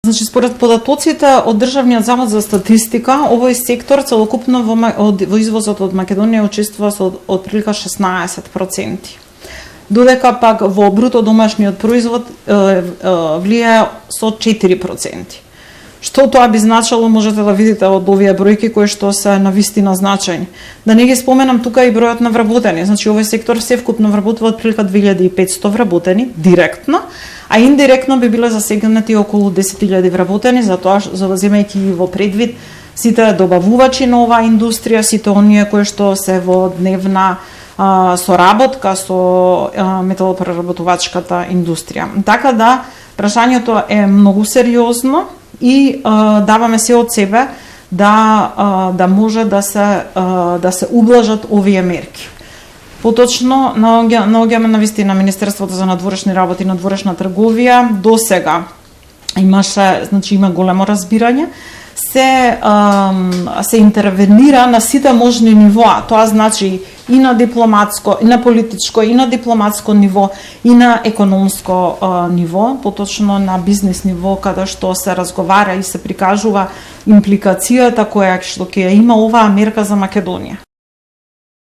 Значи, според податоците од Државниот завод за статистика, овој сектор целокупно во извозот од Македонија учествува со од прилика 16%. Додека пак во бруто домашниот производ влијае со 4%. Што тоа би значило, можете да видите од овие бројки кои што се навистина значајни. Да не ги споменам тука и бројот на вработени. Значи, овој сектор севкупно вработува од прилика 2500 вработени директно, а индиректно би биле засегнати околу 10.000 вработени, затоа земајќи во предвид сите добавувачи на оваа индустрија, сите оние кои што се во дневна соработка со металопреработувачката индустрија. Така да, прашањето е многу сериозно и даваме се од себе да може да се ублажат овие мерки. Поточно наоѓаме навистина Министерството за надворешни работи и надворешна трговија до сега имаше, значи има големо разбирање, се интервенира на сите можни нивоа. Тоа значи и на дипломатско, и на политичко, и на дипломатско ниво, и на економско ниво, поточно на бизнес ниво, каде што се разговара и се прикажува импликацијата која што ќе има оваа мерка за Македонија.